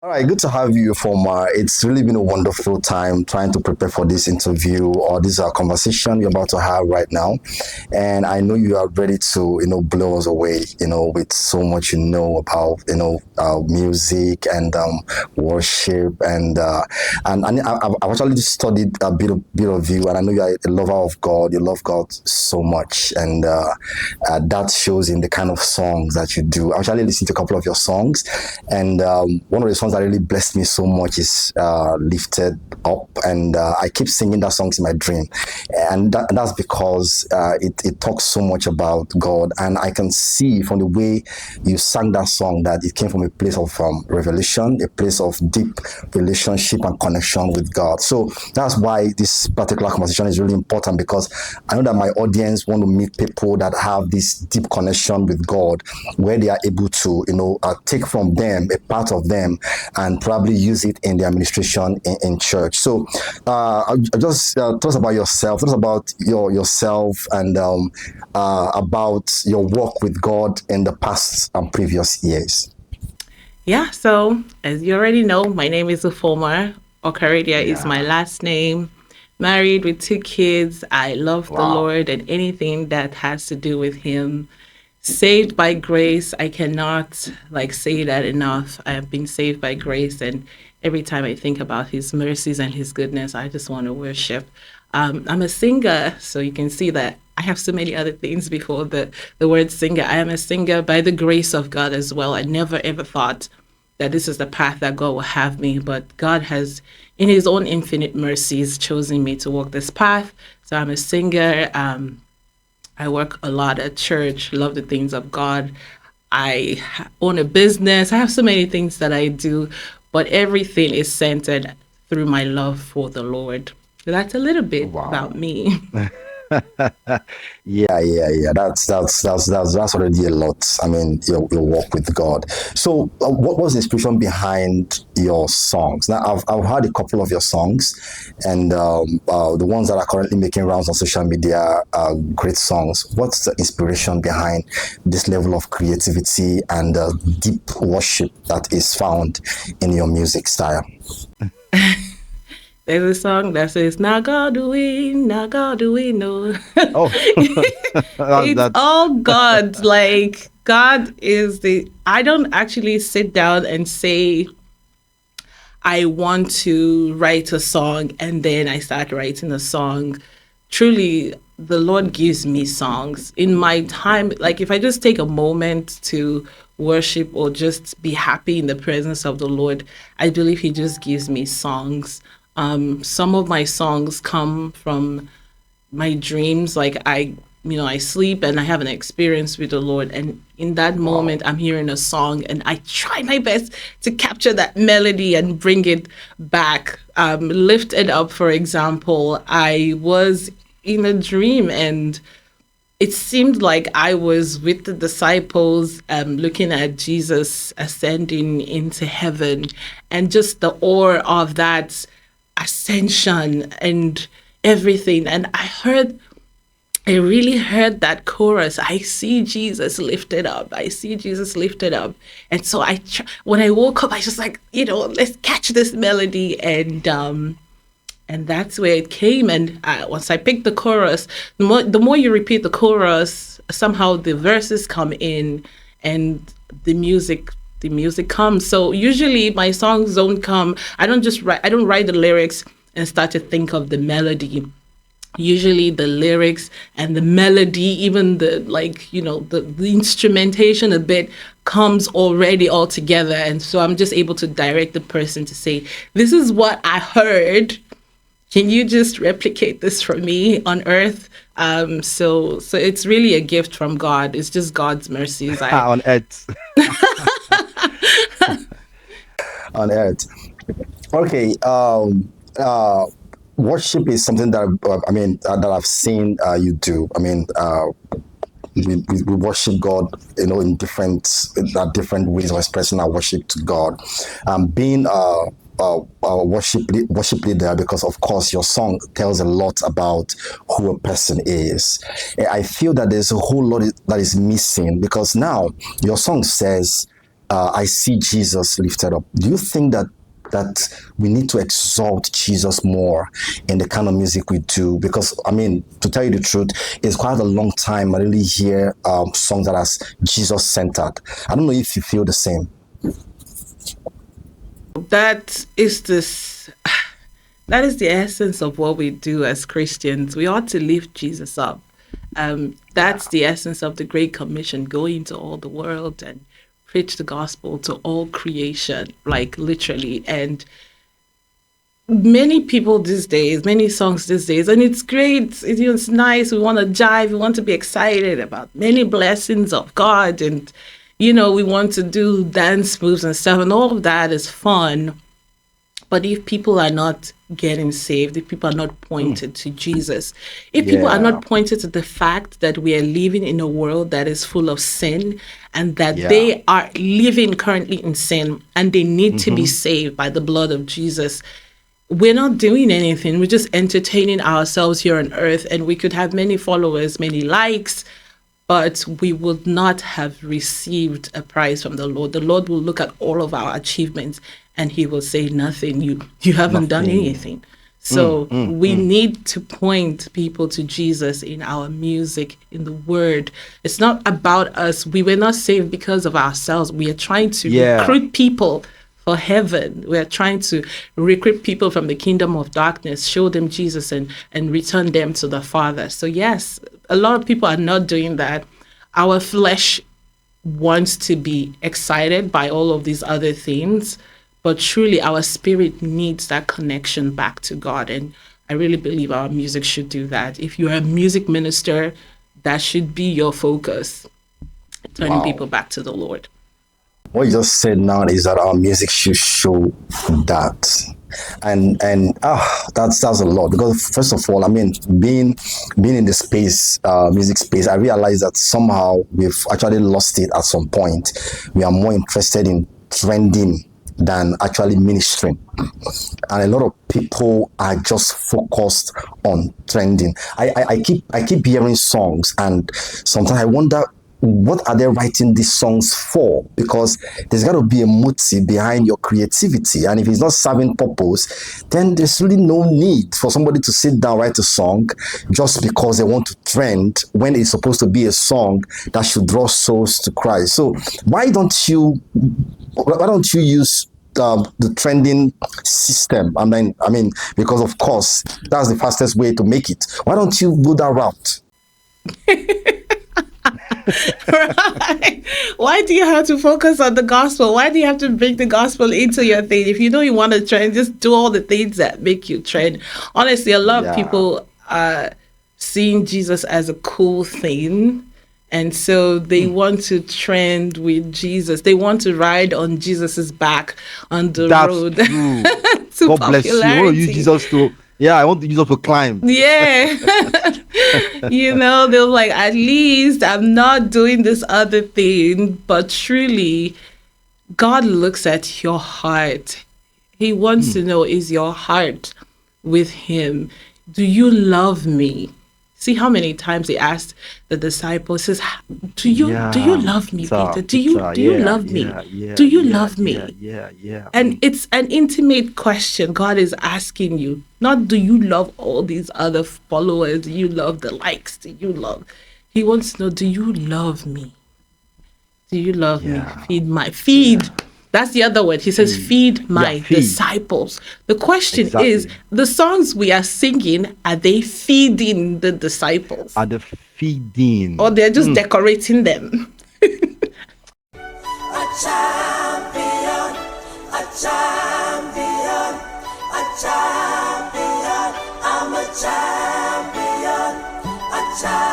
All right, good to have you, Former. It's really been a wonderful time trying to prepare for this interview or this conversation we're about to have right now. And I know you are ready to, blow us away, with so much about, music and worship and I've actually studied a bit of you, and I know you are a lover of God. You love God so much, and that shows in the kind of songs that you do. I actually listened to a couple of your songs, and one of the songs that really blessed me so much is Lifted Up, and I keep singing that song in my dream, and that's because it talks so much about God, and I can see from the way you sang that song that it came from a place of revelation, a place of deep relationship and connection with God. So that's why this particular conversation is really important, because I know that my audience want to meet people that have this deep connection with God, where they are able to, take from them a part of them and probably use it in the administration in church. So, just tell us about yourself. Tell us about yourself and about your work with God in the past and previous years. Yeah, so as you already know, my name is Ufuoma. Okharedia is my Yeah. last name. Married with two kids. I love the Wow. Lord and anything that has to do with Him. Saved by grace. I cannot say that enough. I have been saved by grace, and every time I think about His mercies and His goodness, I just want to worship. I'm a singer, so you can see that I have so many other things before the word singer. I am a singer by the grace of God as well. I never ever thought that this is the path that God will have me, but God has, in His own infinite mercies, chosen me to walk this path. So I'm a singer. I work a lot at church, love the things of God. Own a business. I have so many things that I do, but everything is centered through my love for the Lord. So that's a little bit about Wow. me. Yeah. That's already a lot. I mean, your work with God. So, what was the inspiration behind your songs? Now, I've heard a couple of your songs, and the ones that are currently making rounds on social media are great songs. What's the inspiration behind this level of creativity and deep worship that is found in your music style? There's a song that says, "Now God do we, now God do we know." Oh, It's that's all God. Like, God is the. I don't actually sit down and say, I want to write a song and then I start writing a song. Truly, the Lord gives me songs in my time. Like, if I just take a moment to worship or just be happy in the presence of the Lord, I believe He just gives me songs. Some of my songs come from my dreams. Like, I sleep and I have an experience with the Lord, and in that moment wow. I'm hearing a song and I try my best to capture that melody and bring it back. Lift It Up, for example. I was in a dream and it seemed like I was with the disciples, looking at Jesus ascending into heaven, and just the awe of that ascension and everything. And I really heard that chorus. I see Jesus lifted up. I see Jesus lifted up. And so when I woke up, I just like, let's catch this melody, and that's where it came. And once I picked the chorus, the more you repeat the chorus, somehow the verses come in, and the music comes. So usually my songs don't come. I don't write the lyrics and start to think of the melody. Usually the lyrics and the melody, even the instrumentation a bit, comes already all together, and so I'm just able to direct the person to say, this is what I heard, can you just replicate this for me on earth? So it's really a gift from God. It's just God's mercies. I On earth. On earth. Okay. Worship is something that that I've seen you do. We worship God, in different ways of expressing our worship to God. Being a worship leader, because of course your song tells a lot about who a person is. I feel that there's a whole lot that is missing, because now your song says, I see Jesus lifted up. Do you think that we need to exalt Jesus more in the kind of music we do? Because, I mean, to tell you the truth, it's quite a long time I really hear songs that are Jesus-centered. I don't know if you feel the same. That is that is the essence of what we do as Christians. We ought to lift Jesus up. That's the essence of the Great Commission, going into all the world and preach the gospel to all creation, like literally. And many people these days, many songs these days, and it's great, it's nice, we want to jive, we want to be excited about many blessings of God, and we want to do dance moves and stuff, and all of that is fun. But if people are not getting saved, if people are not pointed to Jesus, if people are not pointed to the fact that we are living in a world that is full of sin, and that they are living currently in sin, and they need to be saved by the blood of Jesus, we're not doing anything. We're just entertaining ourselves here on earth, and we could have many followers, many likes, but we would not have received a prize from the Lord. The Lord will look at all of our achievements and he will say, nothing, you haven't done anything. So we need to point people to Jesus in our music, in the word. It's not about us. We were not saved because of ourselves. We are trying to recruit people for heaven. We are trying to recruit people from the kingdom of darkness, show them Jesus and return them to the Father. So yes, a lot of people are not doing that. Our flesh wants to be excited by all of these other things, but truly our spirit needs that connection back to God. And I really believe our music should do that. If you're a music minister, that should be your focus, turning people back to the Lord. What you just said now is that our music should show that. And that's a lot, because first of all, I mean, being in the space, music space, I realized that somehow we've actually lost it at some point. We are more interested in trending than actually ministering, and a lot of people are just focused on trending. I keep hearing songs, and sometimes I wonder, what are they writing these songs for? Because there's got to be a motive behind your creativity, and if it's not serving purpose, then there's really no need for somebody to sit down, write a song just because they want to trend, when it's supposed to be a song that should draw souls to Christ. So why don't you use the trending system? I mean, because of course that's the fastest way to make it. Why don't you go that route? Right. Why do you have to focus on the gospel? Why do you have to bring the gospel into your thing? If you know you want to trend, just do all the things that make you trend. Honestly, a lot of people are seeing Jesus as a cool thing, and so they want to trend with Jesus. They want to ride on Jesus's back on the road. To God bless you. I want to use Jesus to. Yeah, I want to use Jesus to climb. Yeah. They're like, at least I'm not doing this other thing. But truly, God looks at your heart. He wants to know, is your heart with him? Do you love me? See how many times he asked the disciples, says, do you love me, Peter? Do you love me? Do you love me? Yeah. And it's an intimate question God is asking you. Not, do you love all these other followers? Do you love the likes? He wants to know, do you love me? Do you love me? Feed. That's the other word. He says, feed my disciples. The question is, the songs we are singing, are they feeding the disciples? Are they feeding? Or they're just decorating them? A champion, a champion, a champion. I'm a champion, a champion.